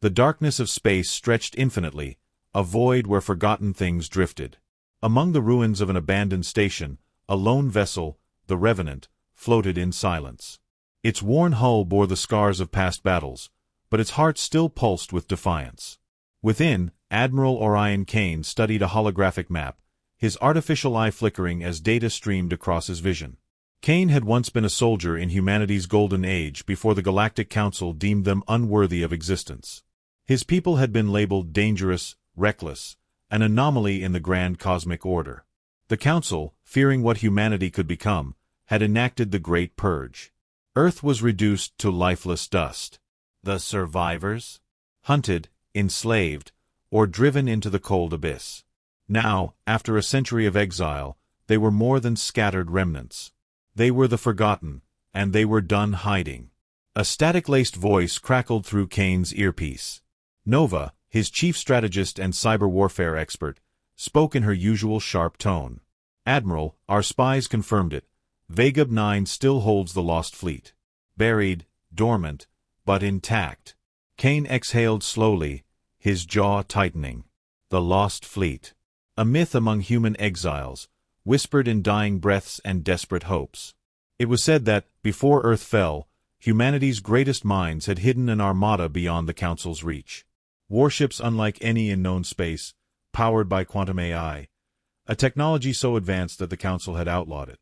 The darkness of space stretched infinitely, a void where forgotten things drifted. Among the ruins of an abandoned station, a lone vessel, the Revenant, floated in silence. Its worn hull bore the scars of past battles, but its heart still pulsed with defiance. Within, Admiral Orion Kane studied a holographic map, his artificial eye flickering as data streamed across his vision. Kane had once been a soldier in humanity's golden age before the Galactic Council deemed them unworthy of existence. His people had been labeled dangerous, reckless, an anomaly in the grand cosmic order. The Council, fearing what humanity could become, had enacted the Great Purge. Earth was reduced to lifeless dust. The survivors? Hunted, enslaved, or driven into the cold abyss. Now, after a century of exile, they were more than scattered remnants. They were the forgotten, and they were done hiding. A static-laced voice crackled through Kane's earpiece. Nova, his chief strategist and cyber warfare expert, spoke in her usual sharp tone. Admiral, our spies confirmed it. Vega 9 still holds the lost fleet. Buried, dormant, but intact. Kane exhaled slowly, his jaw tightening. The lost fleet. A myth among human exiles, whispered in dying breaths and desperate hopes. It was said that, before Earth fell, humanity's greatest minds had hidden an armada beyond the Council's reach. Warships unlike any in known space, powered by quantum AI, a technology so advanced that the Council had outlawed it.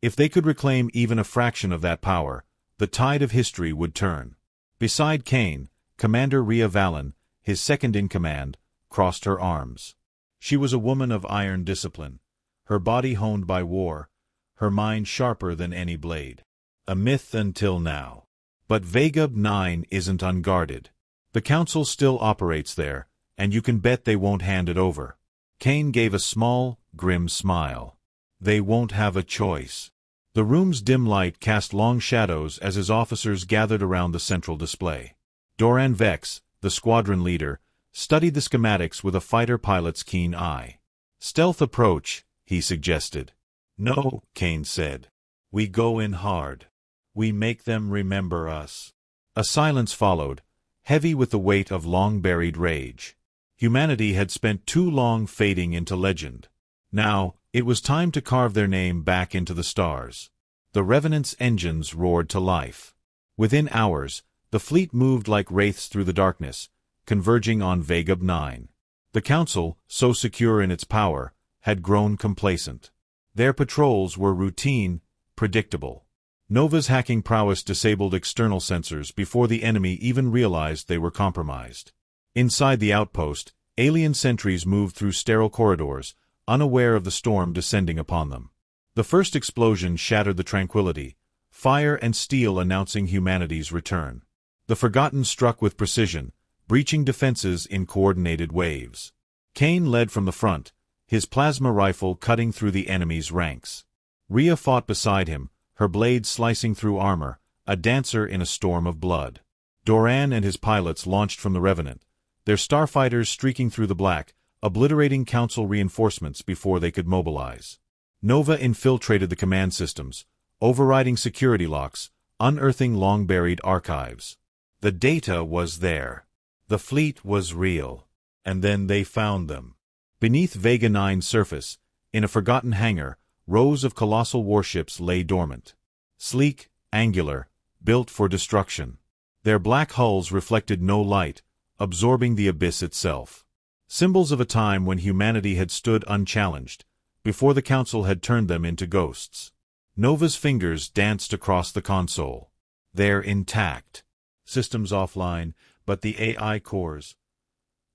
If they could reclaim even a fraction of that power, the tide of history would turn. Beside Kane, Commander Rhea Vallon, his second-in-command, crossed her arms. She was a woman of iron discipline, her body honed by war, her mind sharper than any blade. A myth until now. But Vega 9 isn't unguarded. The Council still operates there, and you can bet they won't hand it over. Kane gave a small, grim smile. They won't have a choice. The room's dim light cast long shadows as his officers gathered around the central display. Doran Vex, the squadron leader, studied the schematics with a fighter pilot's keen eye. Stealth approach, he suggested. No, Kane said. We go in hard. We make them remember us. A silence followed, heavy with the weight of long-buried rage. Humanity had spent too long fading into legend. Now, it was time to carve their name back into the stars. The Revenant's engines roared to life. Within hours, the fleet moved like wraiths through the darkness, converging on Vega 9. The Council, so secure in its power, had grown complacent. Their patrols were routine, predictable. Nova's hacking prowess disabled external sensors before the enemy even realized they were compromised. Inside the outpost, alien sentries moved through sterile corridors, unaware of the storm descending upon them. The first explosion shattered the tranquility, fire and steel announcing humanity's return. The Forgotten struck with precision, breaching defenses in coordinated waves. Kane led from the front, his plasma rifle cutting through the enemy's ranks. Rhea fought beside him, her blade slicing through armor, a dancer in a storm of blood. Doran and his pilots launched from the Revenant, their starfighters streaking through the black, obliterating Council reinforcements before they could mobilize. Nova infiltrated the command systems, overriding security locks, unearthing long-buried archives. The data was there. The fleet was real. And then they found them. Beneath Vega 9's surface, in a forgotten hangar, rows of colossal warships lay dormant. Sleek, angular, built for destruction. Their black hulls reflected no light, absorbing the abyss itself. Symbols of a time when humanity had stood unchallenged, before the Council had turned them into ghosts. Nova's fingers danced across the console. They're intact. Systems offline, but the AI cores.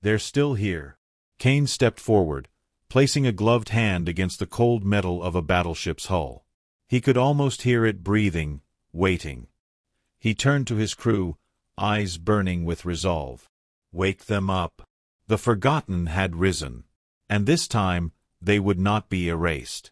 They're still here. Kane stepped forward, placing a gloved hand against the cold metal of a battleship's hull. He could almost hear it breathing, waiting. He turned to his crew, eyes burning with resolve. Wake them up. The Forgotten had risen. And this time, they would not be erased.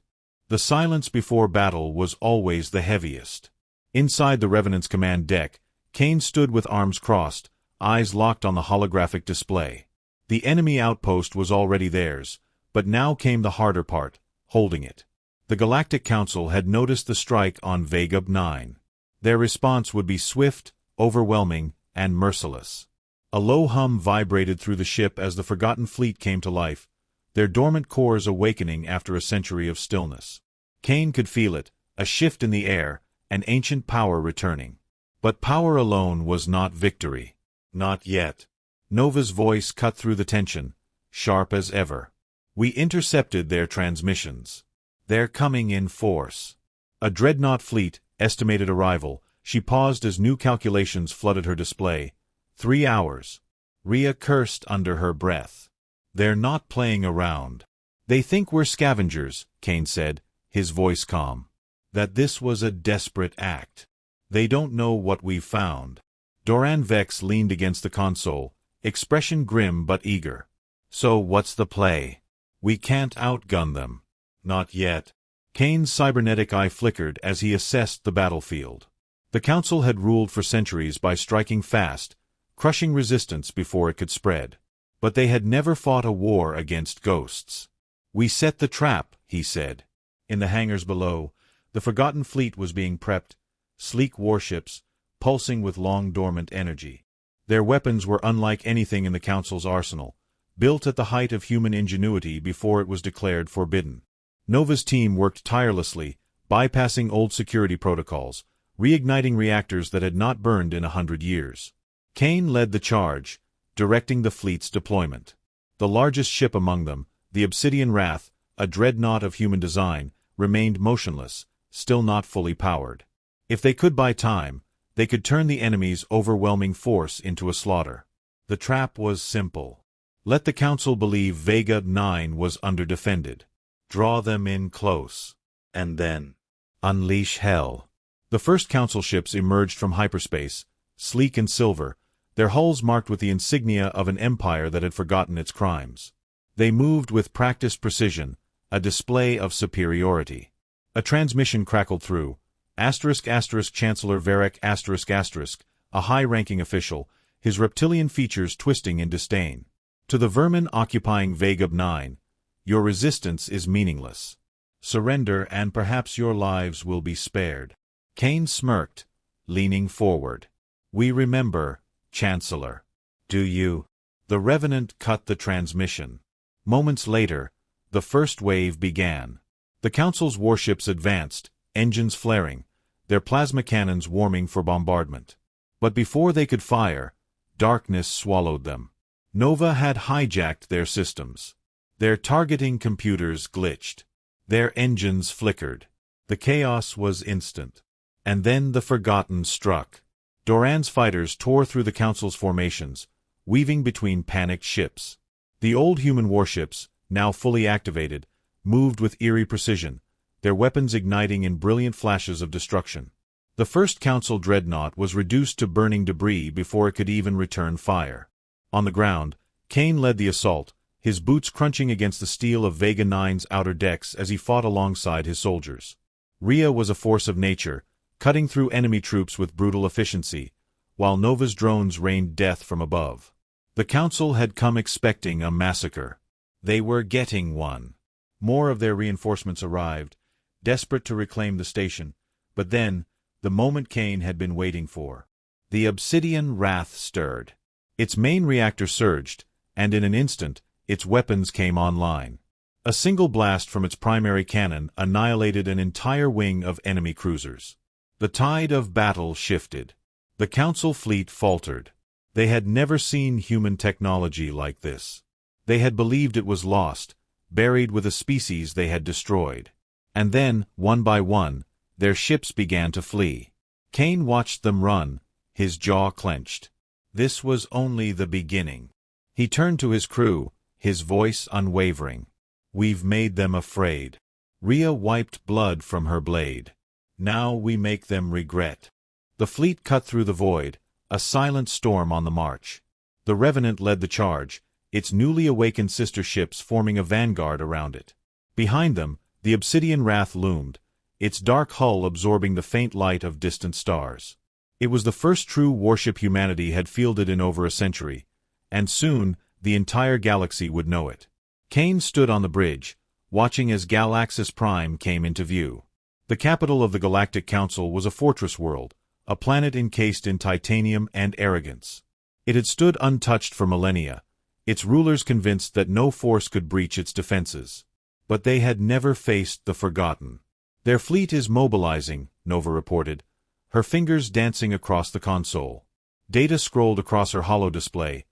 The silence before battle was always the heaviest. Inside the Revenant's command deck, Kane stood with arms crossed, eyes locked on the holographic display. The enemy outpost was already theirs, but now came the harder part, holding it. The Galactic Council had noticed the strike on Vega 9. Their response would be swift, overwhelming, and merciless. A low hum vibrated through the ship as the forgotten fleet came to life, their dormant cores awakening after a century of stillness. Kane could feel it, a shift in the air, an ancient power returning. But power alone was not victory. Not yet. Nova's voice cut through the tension, sharp as ever. We intercepted their transmissions. They're coming in force. A dreadnought fleet, estimated arrival. She paused as new calculations flooded her display. 3 hours. Rhea cursed under her breath. They're not playing around. They think we're scavengers, Kane said, his voice calm. That this was a desperate act. They don't know what we've found. Doran Vex leaned against the console, expression grim but eager. So what's the play? We can't outgun them. Not yet. Kane's cybernetic eye flickered as he assessed the battlefield. The Council had ruled for centuries by striking fast, crushing resistance before it could spread. But they had never fought a war against ghosts. We set the trap, he said. In the hangars below, the forgotten fleet was being prepped, sleek warships, pulsing with long-dormant energy. Their weapons were unlike anything in the Council's arsenal, built at the height of human ingenuity before it was declared forbidden. Nova's team worked tirelessly, bypassing old security protocols, reigniting reactors that had not burned in 100 years. Kane led the charge, directing the fleet's deployment. The largest ship among them, the Obsidian Wrath, a dreadnought of human design, remained motionless, still not fully powered. If they could buy time, they could turn the enemy's overwhelming force into a slaughter. The trap was simple. Let the Council believe Vega 9 was underdefended. Draw them in close. And then unleash hell. The first Council ships emerged from hyperspace, sleek and silver, their hulls marked with the insignia of an empire that had forgotten its crimes. They moved with practiced precision, a display of superiority. A transmission crackled through. Chancellor Varek a high-ranking official, his reptilian features twisting in disdain. To the vermin occupying Vega 9, your resistance is meaningless. Surrender and perhaps your lives will be spared. Kane smirked, leaning forward. We remember, Chancellor. Do you? The Revenant cut the transmission. Moments later, the first wave began. The Council's warships advanced, engines flaring, their plasma cannons warming for bombardment. But before they could fire, darkness swallowed them. Nova had hijacked their systems. Their targeting computers glitched. Their engines flickered. The chaos was instant. And then the Forgotten struck. Doran's fighters tore through the Council's formations, weaving between panicked ships. The old human warships, now fully activated, moved with eerie precision, their weapons igniting in brilliant flashes of destruction. The first Council dreadnought was reduced to burning debris before it could even return fire. On the ground, Kane led the assault, his boots crunching against the steel of Vega 9's outer decks as he fought alongside his soldiers. Rhea was a force of nature, cutting through enemy troops with brutal efficiency, while Nova's drones rained death from above. The Council had come expecting a massacre. They were getting one. More of their reinforcements arrived, desperate to reclaim the station, but then, the moment Kane had been waiting for. The Obsidian Wrath stirred. Its main reactor surged, and in an instant, its weapons came online. A single blast from its primary cannon annihilated an entire wing of enemy cruisers. The tide of battle shifted. The Council fleet faltered. They had never seen human technology like this. They had believed it was lost, buried with a species they had destroyed. And then, one by one, their ships began to flee. Kane watched them run, his jaw clenched. This was only the beginning. He turned to his crew, his voice unwavering. We've made them afraid. Rhea wiped blood from her blade. Now we make them regret. The fleet cut through the void, a silent storm on the march. The Revenant led the charge, its newly awakened sister ships forming a vanguard around it. Behind them, the Obsidian Wrath loomed, its dark hull absorbing the faint light of distant stars. It was the first true warship humanity had fielded in over a century, and soon the entire galaxy would know it. Kane stood on the bridge, watching as Galaxis Prime came into view. The capital of the Galactic Council was a fortress world, a planet encased in titanium and arrogance. It had stood untouched for millennia, its rulers convinced that no force could breach its defenses. But they had never faced the Forgotten. Their fleet is mobilizing, Nova reported, her fingers dancing across the console. Data scrolled across her holodisplay,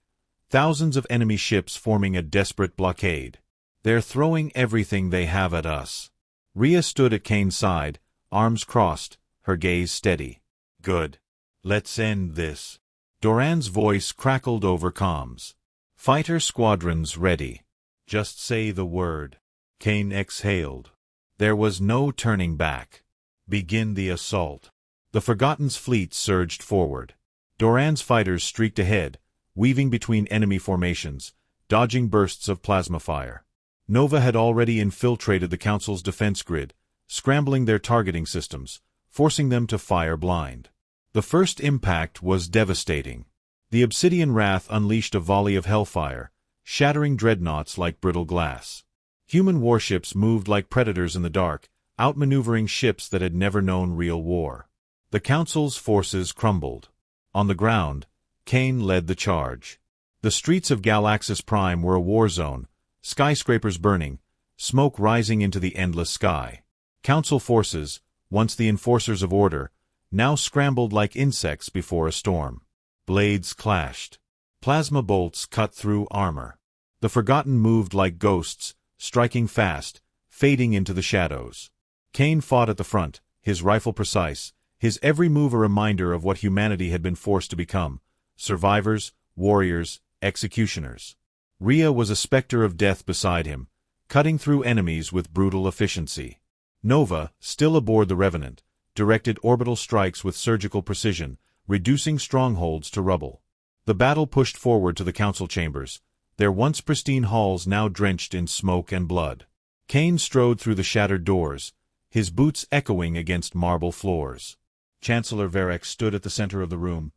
thousands of enemy ships forming a desperate blockade. They're throwing everything they have at us. Rhea stood at Kane's side, arms crossed, her gaze steady. Good. Let's end this. Doran's voice crackled over comms. Fighter squadrons ready. Just say the word. Kane exhaled. There was no turning back. Begin the assault. The Forgotten's fleet surged forward. Doran's fighters streaked ahead, weaving between enemy formations, dodging bursts of plasma fire. Nova had already infiltrated the Council's defense grid, scrambling their targeting systems, forcing them to fire blind. The first impact was devastating. The Obsidian Wrath unleashed a volley of hellfire, shattering dreadnoughts like brittle glass. Human warships moved like predators in the dark, outmaneuvering ships that had never known real war. The Council's forces crumbled. On the ground, Kane led the charge. The streets of Galaxis Prime were a war zone, skyscrapers burning, smoke rising into the endless sky. Council forces, once the enforcers of order, now scrambled like insects before a storm. Blades clashed. Plasma bolts cut through armor. The Forgotten moved like ghosts, striking fast, fading into the shadows. Kane fought at the front, his rifle precise, his every move a reminder of what humanity had been forced to become: survivors, warriors, executioners. Rhea was a specter of death beside him, cutting through enemies with brutal efficiency. Nova, still aboard the Revenant, directed orbital strikes with surgical precision, reducing strongholds to rubble. The battle pushed forward to the council chambers, their once pristine halls now drenched in smoke and blood. Kane strode through the shattered doors, his boots echoing against marble floors. Chancellor Varek stood at the center of the room,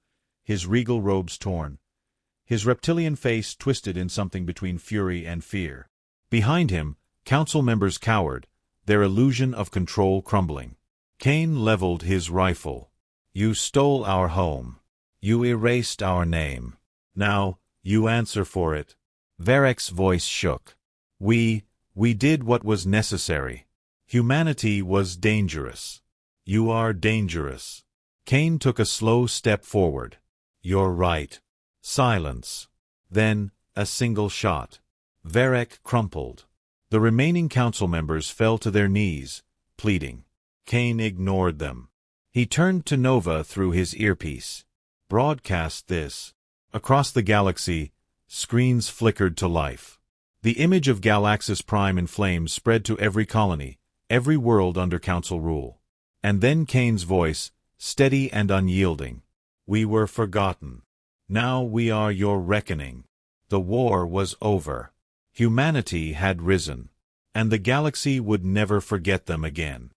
his regal robes torn, his reptilian face twisted in something between fury and fear. Behind him, council members cowered, their illusion of control crumbling. Kane leveled his rifle. You stole our home. You erased our name. Now, you answer for it. Varek's voice shook. We did what was necessary. Humanity was dangerous. You are dangerous. Kane took a slow step forward. You're right. Silence. Then, a single shot. Varek crumpled. The remaining council members fell to their knees, pleading. Kane ignored them. He turned to Nova through his earpiece. Broadcast this. Across the galaxy, screens flickered to life. The image of Galaxis Prime in flames spread to every colony, every world under council rule. And then Kane's voice, steady and unyielding. We were forgotten. Now we are your reckoning. The war was over. Humanity had risen. And the galaxy would never forget them again.